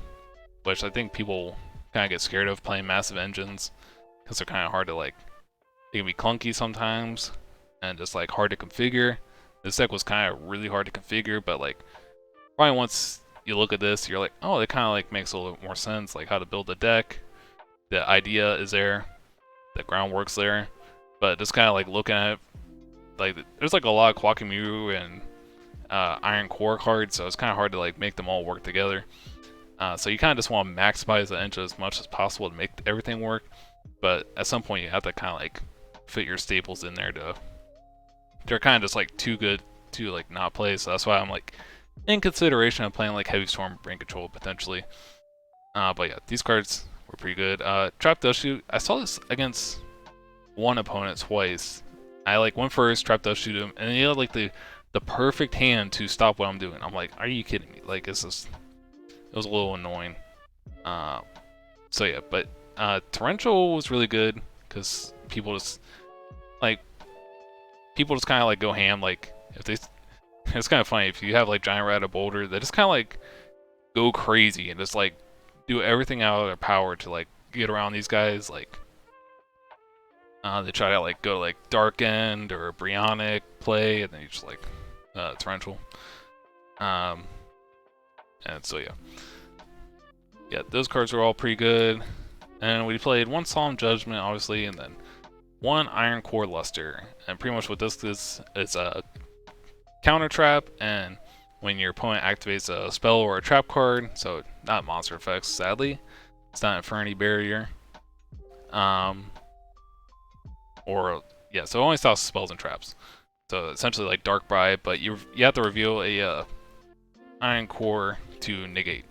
which I think people kind of get scared of playing massive engines, because they're kind of hard to like, they can be clunky sometimes, and just like hard to configure. This deck was kind of really hard to configure, but like, probably once you look at this, you're like, oh, it kind of like makes a little more sense, like how to build the deck. The idea is there, the groundwork's there, but just kind of like looking at it, like there's like a lot of Koa'ki Meiru and Iron Core cards, so it's kind of hard to like make them all work together. So you kind of just want to maximize the engine as much as possible to make everything work, but at some point you have to kind of like fit your staples in there to. They're kind of just like too good to like not play, so that's why I'm like in consideration of playing like Heavy Storm, Brain Control potentially. But yeah, these cards were pretty good. Trap Dust Shoot, I saw this against one opponent twice. I like went first, Trap Dust Shoot him, and he had like the perfect hand to stop what I'm doing. I'm like, are you kidding me? Like, it was a little annoying. So yeah, but Torrential was really good because people just kind of like go ham. Like if they, it's kind of funny if you have like Giant Rat or Boulder, they just kind of like go crazy and just like do everything out of their power to like get around these guys. Like they try to like go like Dark End or Brionic play, and then you just like Torrential. And so yeah, those cards were all pretty good. And we played one Solemn Judgment, obviously, and then one Iron Core Luster. And pretty much what this is a counter trap, and when your opponent activates a spell or a trap card, so not monster effects, sadly, it's not Inferni Barrier. So it only stops spells and traps. So essentially like Dark Bribe, but you have to reveal a Iron Core to negate.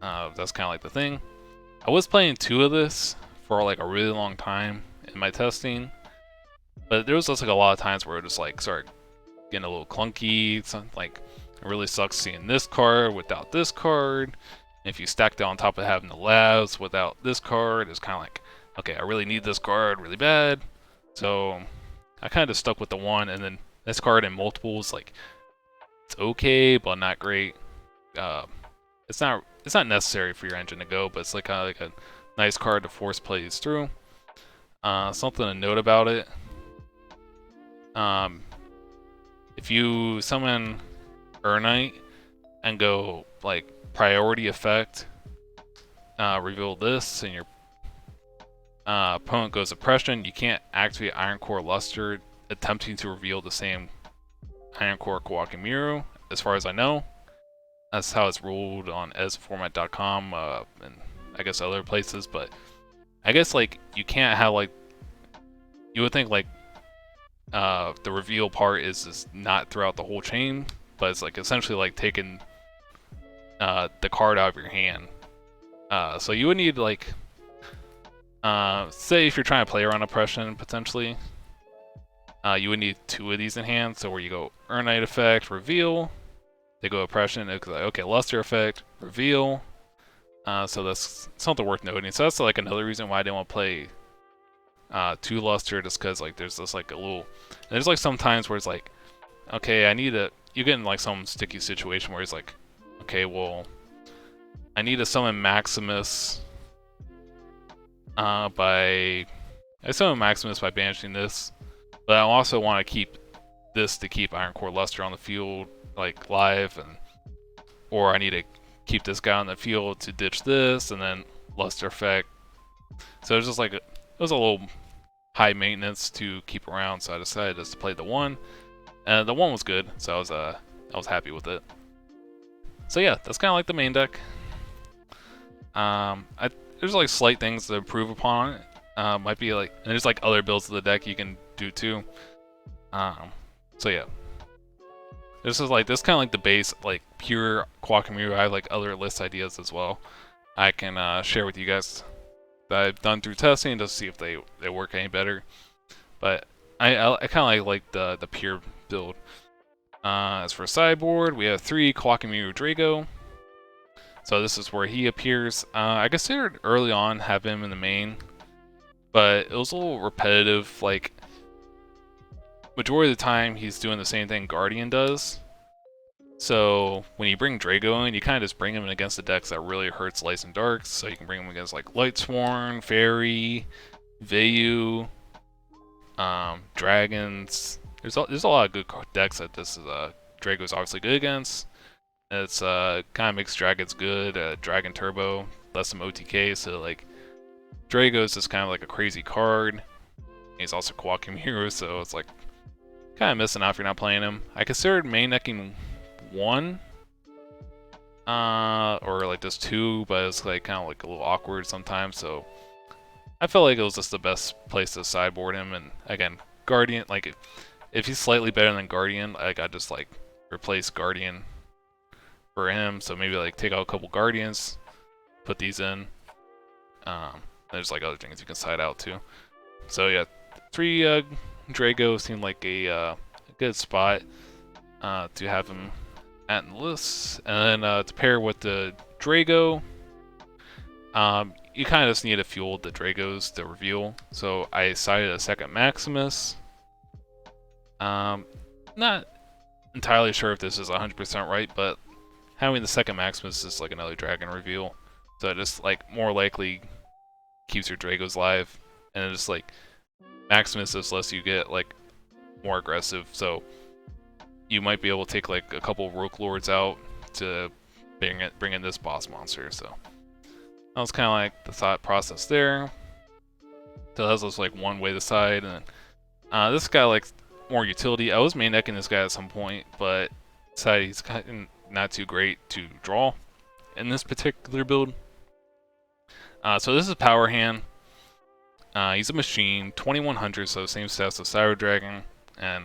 That's kind of like the thing. I was playing 2 of this for like a really long time in my testing, but there was just like a lot of times where it just like started getting a little clunky. Something like it really sucks seeing this card without this card. And if you stack that on top of having the labs without this card, it's kind of like, okay, I really need this card really bad. So I kind of stuck with the one, and then this card in multiples, like it's okay, but not great. It's not necessary for your engine to go, but it's like kind of like a Nice card to force plays through. Something to note about it. If you summon Urnite and go like priority effect, reveal this, and your opponent goes Oppression, you can't activate Iron Core Luster attempting to reveal the same Iron Core Koa'ki Meiru, as far as I know. That's how it's ruled on edisonformat.com and I guess other places, but I guess like you can't have like, you would think like the reveal part is just not throughout the whole chain, but it's like essentially like taking the card out of your hand. So you would need like, say if you're trying to play around Oppression potentially, you would need 2 of these in hand. So where you go Urnite effect, reveal, they go Oppression, it's like, okay, Luster effect, reveal. So that's something worth noting. So that's like another reason why I didn't want to play 2 Luster, just because like there's this like a little, there's like some times where it's like, okay, you get in like some sticky situation where it's like, okay, well, I need to summon Maximus I summon Maximus by banishing this, but I also want to keep this to keep Iron Core Luster on the field like live, or I need to keep this guy on the field to ditch this, and then Luster effect. So it's just like it was a little high maintenance to keep around, so I decided just to play the 1, and the 1 was good, so I was happy with it. So yeah, that's kind of like the main deck. There's like slight things to improve upon it. Might be like, and there's like other builds of the deck you can do too. So yeah, this is kind of like the base, like pure Koa'ki Meiru. I have like other list ideas as well. I can share with you guys that I've done through testing to see if they work any better. But I kind of like the pure build. As for sideboard, we have 3 Koa'ki Meiru Drago. So this is where he appears. I considered early on have him in the main, but it was a little repetitive. Like, majority of the time he's doing the same thing Guardian does. So when you bring Drago in, you kind of just bring him in against the decks that really hurts Lights and Darks. So you can bring him against like Lightsworn, Fairy, Vayu, Dragons. There's a lot of good decks that this is Drago's obviously good against. It's kind of makes Dragons good. Dragon Turbo lets them OTK, so like Drago's just kind of like a crazy card. He's also Koa'ki Meiru, so it's like kind of missing out if you're not playing him. I considered main decking 1, or like just 2, but it's like kind of like a little awkward sometimes. So I felt like it was just the best place to sideboard him. And again, Guardian, like if he's slightly better than Guardian, like I just like replace Guardian for him. So maybe like take out a couple Guardians, put these in. There's like other things you can side out too. So yeah, 3 Drago seemed like a good spot to have him at in the list. And then to pair with the Drago, you kind of just need to fuel the Dragos to reveal. So I sided a second Maximus. Not entirely sure if this is 100% right, but having the second Maximus is like another dragon reveal. So it just like more likely keeps your Dragos live, and it just like Maximus just lets you get like more aggressive. So you might be able to take like a couple of Rogue Lords out to bring in this boss monster. So that was kind of like the thought process there. So that was like one way to side, and this guy like more utility. I was main decking this guy at some point, but decided he's kind of not too great to draw in this particular build. So this is Power Hand. He's a machine, 2100, so same stats as Cyber Dragon, and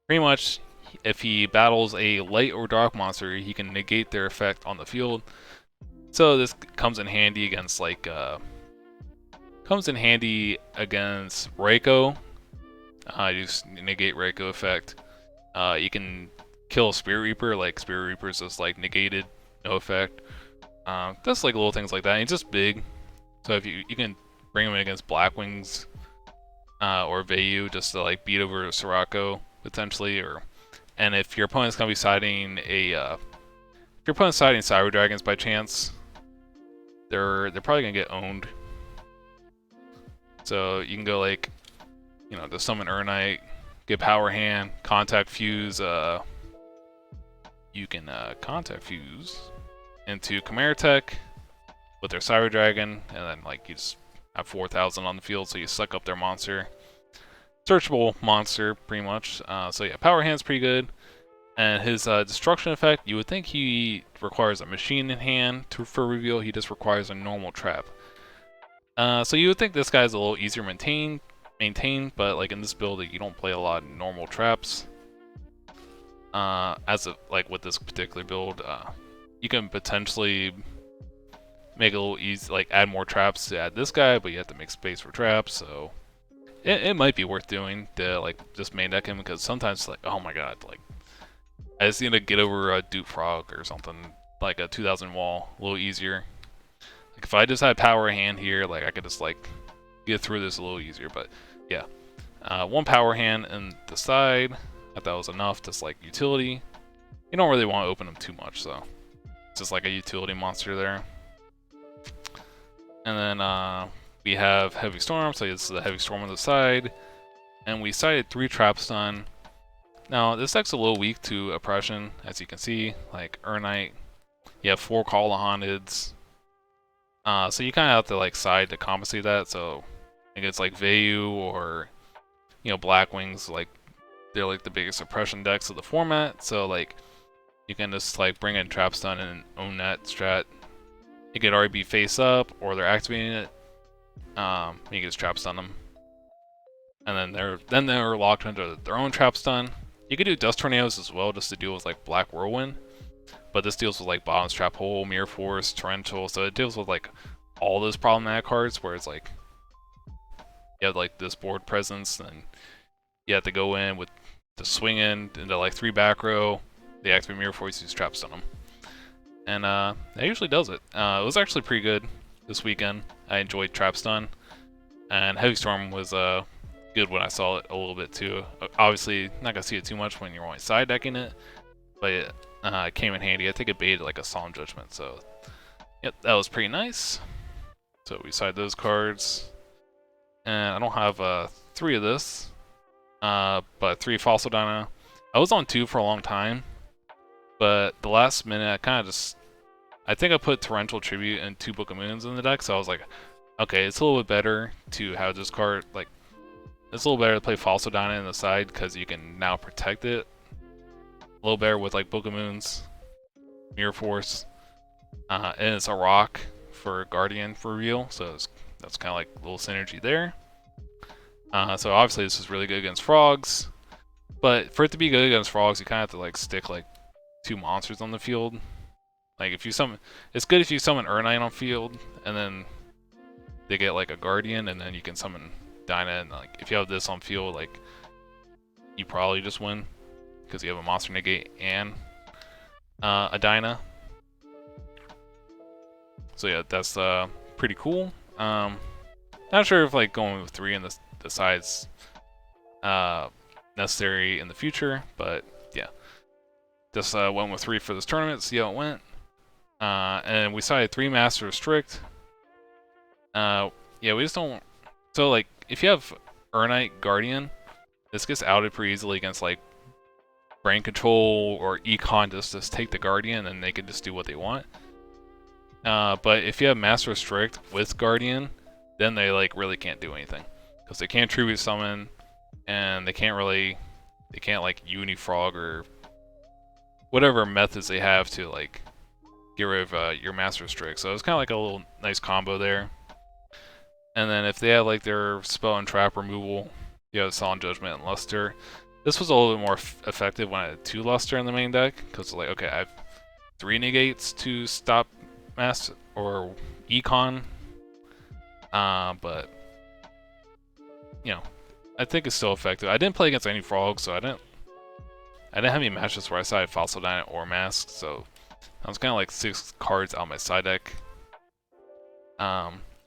pretty much if he battles a light or dark monster, he can negate their effect on the field. So this comes in handy against like Reiko. You just negate Reiko effect. You can kill Spirit Reaper, like Spirit Reaper's just like negated, no effect. Just like little things like that. And he's just big, so if you can bring him in against Blackwings or Vayu just to like beat over Sirocco potentially, and if your opponent's gonna be siding if your opponent's siding Cyber Dragons by chance, they're probably gonna get owned. So you can go like, to summon Urnite, get Power Hand, Contact Fuse. You can Contact Fuse into Chimera Tech with their Cyber Dragon, and then like you just have 4,000 on the field, so you suck up their monster. Searchable monster, pretty much. So yeah, Power Hand's pretty good. And his destruction effect, you would think he requires a machine in hand for reveal. He just requires a normal trap. So you would think this guy's a little easier maintained, but like in this build, you don't play a lot of normal traps. Like with this particular build, you can potentially make it a little easy, like add more traps to add this guy, but you have to make space for traps. So it might be worth doing to like just main deck him, because sometimes like, oh my god, like I just need to get over a Dupe Frog or something, like a 2000 wall, a little easier. Like if I just had Power Hand here, like I could just like get through this a little easier. But yeah, one Power Hand in the side, I thought was enough. Just like utility, you don't really want to open them too much, so it's just like a utility monster there. And then we have Heavy Storm, so this is the Heavy Storm on the side, and we sided 3 Trap Stun. Now, this deck's a little weak to Oppression, as you can see, like Urnite. You have 4 Call of Haunteds. So you kind of have to like side to compensate that, so I think it's like Vayu or, Blackwings, like, they're like the biggest Oppression decks of the format, so like, you can just like bring in Trap Stun and own that strat. It could already be face up, or they're activating it. You can just Trap Stun them. And then they're locked into their own Trap Stun. You could do Dust Tornadoes as well, just to deal with like Black Whirlwind, but this deals with like Bottom's Trap Hole, Mirror Force, Torrential, so it deals with like all those problematic cards where it's like you have like this board presence, and you have to go in with the swing in into like 3 back row, they activate Mirror Force, use Trap Stun them, and that usually does it. It was actually pretty good this weekend. I enjoyed Trap Stun, and Heavy Storm was good when I saw it a little bit too. Obviously, not gonna see it too much when you're only side decking it, but it came in handy. I think it baited like a Solemn Judgment, so yep, that was pretty nice. So we side those cards, and I don't have 3 of this, but 3 Fossil Dino. I was on 2 for a long time, but the last minute I think I put Torrential Tribute and 2 Book of Moons in the deck, so I was like, okay, it's a little bit better to have this card, like, it's a little better to play Fossil Dino in the side, because you can now protect it a little better with like Book of Moons, Mirror Force, and it's a rock for Guardian for reveal, so that's kind of like a little synergy there. So obviously this is really good against frogs, but for it to be good against frogs, you kind of have to like stick like 2 monsters on the field. Like if you summon, it's good if you summon Urnite on field, and then they get like a Guardian, and then you can summon Dyna, and like if you have this on field, like you probably just win, because you have a monster negate and a Dyna. So yeah, that's pretty cool. Not sure if like going with 3 in the side's necessary in the future, but yeah, just went with 3 for this tournament, see how it went. And we sided 3 Master Strict. Yeah, we just don't. So like, if you have Urnite Guardian, this gets outed pretty easily against like Brain Control or Econ. Just take the Guardian, and they can just do what they want. But if you have Master Strict with Guardian, then they like really can't do anything, because they can't Tribute Summon, and they can't like Unifrog or whatever methods they have to like get rid of your Master Strict. So it's kind of like a little nice combo there. And then if they have like their spell and trap removal, you have Solemn Judgment and Luster. This was a little bit more effective when I had 2 Luster in the main deck, because like, okay, I have 3 negates to stop Mass or Econ. But I think it's still effective. I didn't play against any frogs, so I didn't have any matches where I sided Fossil Dino or Mask, so I was kind of like 6 cards out my side deck.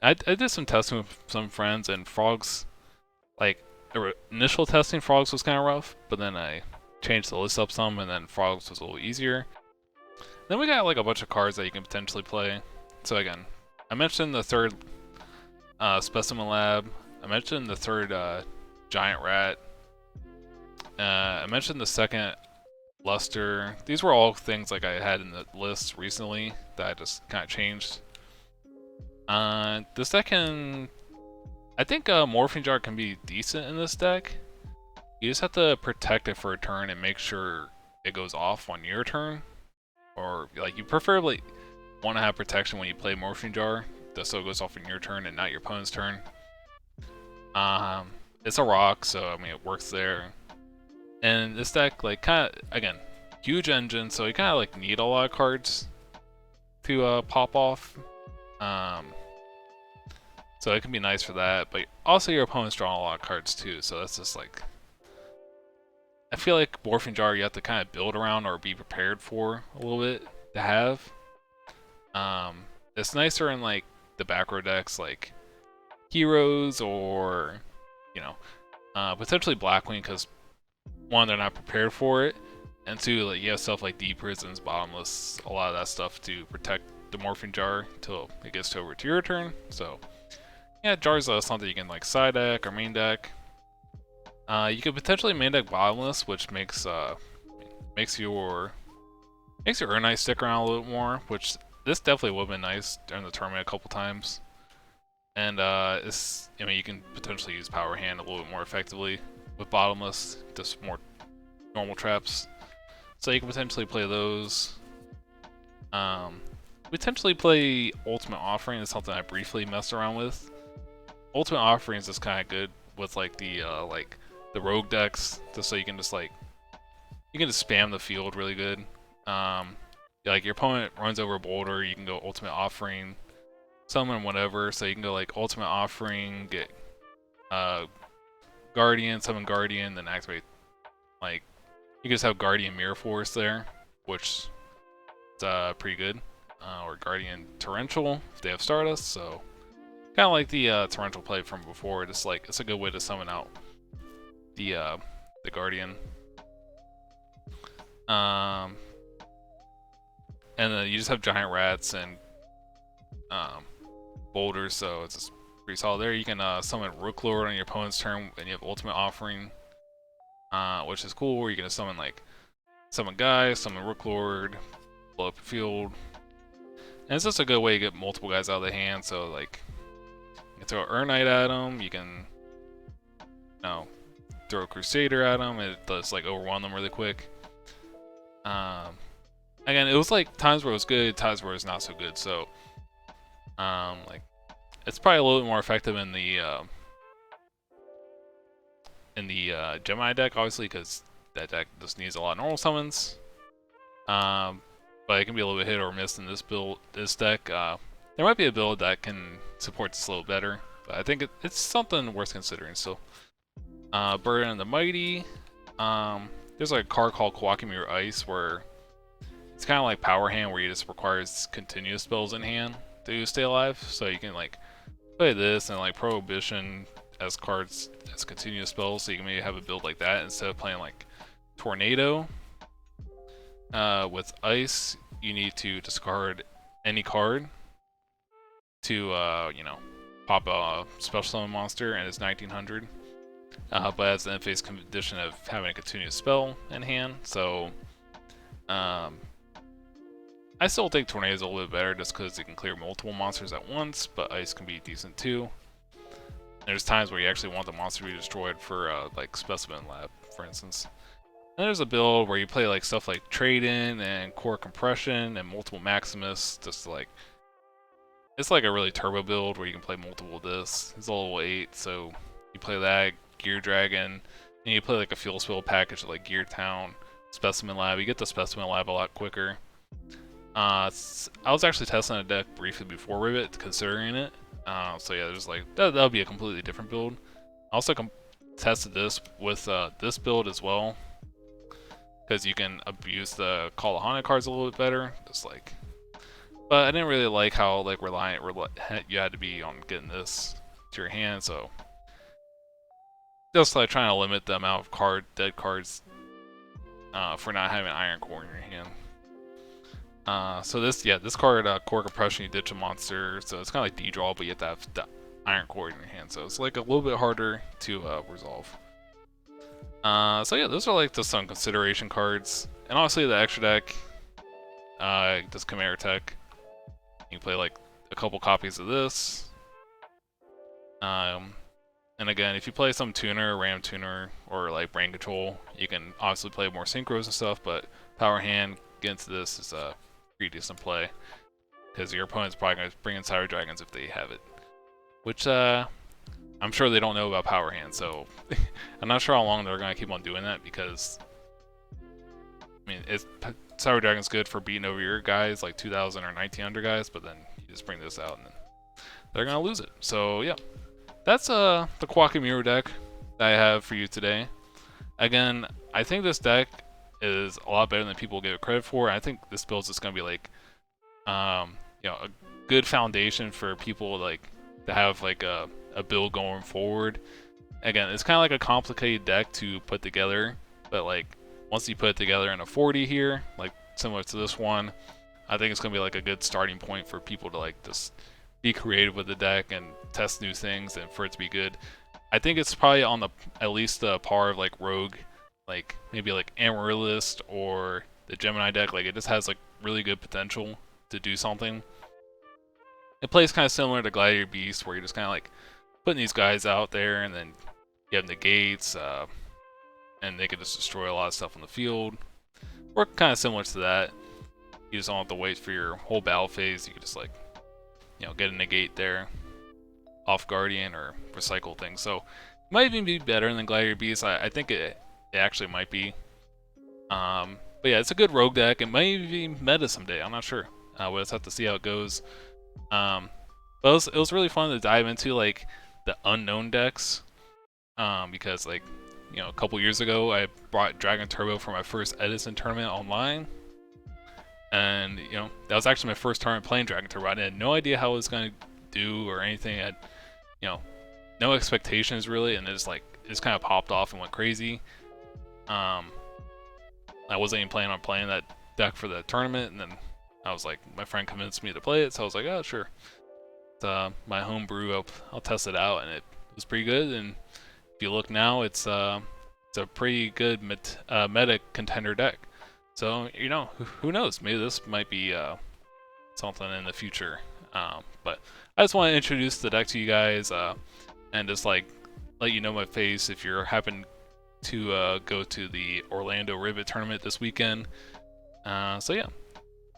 I did some testing with some friends, and frogs, like, initial testing frogs was kind of rough, but then I changed the list up some, and then frogs was a little easier. Then we got like a bunch of cards that you can potentially play. So again, I mentioned the third Specimen Lab. I mentioned the third Giant Rat. I mentioned the second Luster. These were all things like I had in the list recently that I just kind of changed. The second, I think Morphing Jar can be decent in this deck. You just have to protect it for a turn and make sure it goes off on your turn. Or, like, you preferably want to have protection when you play Morphing Jar, just so it goes off on your turn and not your opponent's turn. It's a rock, so, I mean, it works there. And this deck, like, kind of, again, huge engine, so you kind of, like, need a lot of cards to pop off. So it can be nice for that, but also your opponent's drawing a lot of cards too, so that's just like... I feel like Morphing Jar you have to kind of build around or be prepared for a little bit to have. It's nicer in like the back row decks like Heroes or, you know, potentially Blackwing because one, they're not prepared for it, and two, like you have stuff like Deep Prisons, Bottomless, a lot of that stuff to protect the Morphing Jar until it gets over to your turn. So yeah, Jar's something you can like side deck or main deck. You could potentially main deck Bottomless, which makes your Urnite stick around a little bit more, which this definitely would have been nice during the tournament a couple times. And I mean, you can potentially use Power Hand a little bit more effectively with Bottomless, just more normal traps. So you can potentially play those. Potentially play Ultimate Offering is something I briefly messed around with. Ultimate Offering is just kind of good with like the rogue decks, just so you can just spam the field really good. Like your opponent runs over a boulder, you can go Ultimate Offering, summon whatever, so you can go like Ultimate Offering, get Guardian, summon Guardian, then activate, like, you can just have Guardian Mirror Force there, which is pretty good. Or Guardian Torrential if they have Stardust, so kind of like the Torrential play from before, just like it's a good way to summon out the Guardian. And then you just have Giant Rats and Boulders, so it's just pretty solid there. You can summon Rook Lord on your opponent's turn, and you have Ultimate Offering, which is cool, where you can summon guys, summon Rook Lord, blow up the field. And it's just a good way to get multiple guys out of the hand, so like, you can throw Urnite at them, you can, throw a Crusader at them, it does like overwhelm them really quick. Again, it was like times where it was good, times where it's not so good, so like, it's probably a little bit more effective in the Gemini deck, obviously, because that deck just needs a lot of normal summons. But it can be a little bit hit or miss in this deck. There might be a build that can support this a little better, but I think it's something worth considering still. Burden of the Mighty. There's like a card called Koa'ki Meiru Ice where it's kind of like Power Hand, where you just requires continuous spells in hand to stay alive. So you can like play this and like Prohibition as cards as continuous spells, so you can maybe have a build like that instead of playing like Tornado. With Ice, you need to discard any card to, pop a special summon monster, and it's 1900. But it has the end-phase condition of having a continuous spell in hand, so I still think Tornado is a little bit better just because it can clear multiple monsters at once, but Ice can be decent too. There's times where you actually want the monster to be destroyed for, like, Specimen Lab, for instance. And there's a build where you play like stuff like Trade-In and Core Compression and multiple Maximus, just like, it's like a really turbo build where you can play multiple of this. It's a level 8, so you play that, Gear Dragon, and you play like a fuel spill package like Gear Town, Specimen Lab. You get the Specimen Lab a lot quicker. I was actually testing a deck briefly before Rivet, considering it. So yeah, there's like, that'll be a completely different build. I also tested this with this build as well, because you can abuse the Call of Haunted cards a little bit better, just like. But I didn't really like how like reliant you had to be on getting this to your hand, so just like trying to limit the amount of dead cards for not having Iron Core in your hand. So this card, Core Compression, you ditch a monster, so it's kind of like D-draw, but you have to have the Iron Core in your hand, so it's like a little bit harder to resolve. So yeah, those are like just some consideration cards, and honestly, the extra deck, does Chimera Tech. You can play like a couple copies of this. And again, if you play some tuner, Ram tuner, or like brain control, you can obviously play more synchros and stuff, but power hand, get into this is a pretty decent play. Because your opponent's probably going to bring in Cyber Dragons if they have it. Which, I'm sure they don't know about power hand, so I'm not sure how long they're going to keep on doing that, because, I mean, Cyber Dragon's good for beating over your guys, like 2,000 or 1,900 guys, but then you just bring this out and then they're going to lose it. So, yeah. That's the Koa'ki Meiru deck that I have for you today. Again, I think this deck is a lot better than people give it credit for. I think this build is just gonna be like, a good foundation for people like to have like a build going forward. Again, it's kind of like a complicated deck to put together, but like once you put it together in a 40 here, like similar to this one, I think it's gonna be like a good starting point for people to like just be creative with the deck and test new things, and for it to be good. I think it's probably on the at least the par of like Rogue, like maybe like Amaryllis or the Gemini deck. Like it just has like really good potential to do something. It plays kind of similar to Gladiator Beast, where you're just kind of like putting these guys out there, and then you have negates, and they can just destroy a lot of stuff on the field. Or kind of similar to that. You just don't have to wait for your whole battle phase. You can just like, get a negate there, off Guardian, or recycle things. So it might even be better than Gladiator Beast. I think it actually might be. But yeah, it's a good rogue deck. It might even be meta someday. I'm not sure. We'll just have to see how it goes. But it was really fun to dive into like the unknown decks. Because like, a couple years ago I brought Dragon Turbo for my first Edison tournament online. And, that was actually my first tournament playing Dragon Turbo. I had no idea how it was going to do or anything. I had, no expectations really, and it just kind of popped off and went crazy. I wasn't even planning on playing that deck for the tournament, and then I was like, my friend convinced me to play it, so I was like, oh, sure. It's my homebrew, I'll test it out, and it was pretty good. And if you look now, it's a pretty good meta contender deck. So, who knows? Maybe this might be something in the future. But I just want to introduce the deck to you guys, and just like let you know my face if you're happen to go to the Orlando Rivet tournament this weekend. So yeah,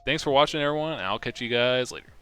thanks for watching, everyone, and I'll catch you guys later.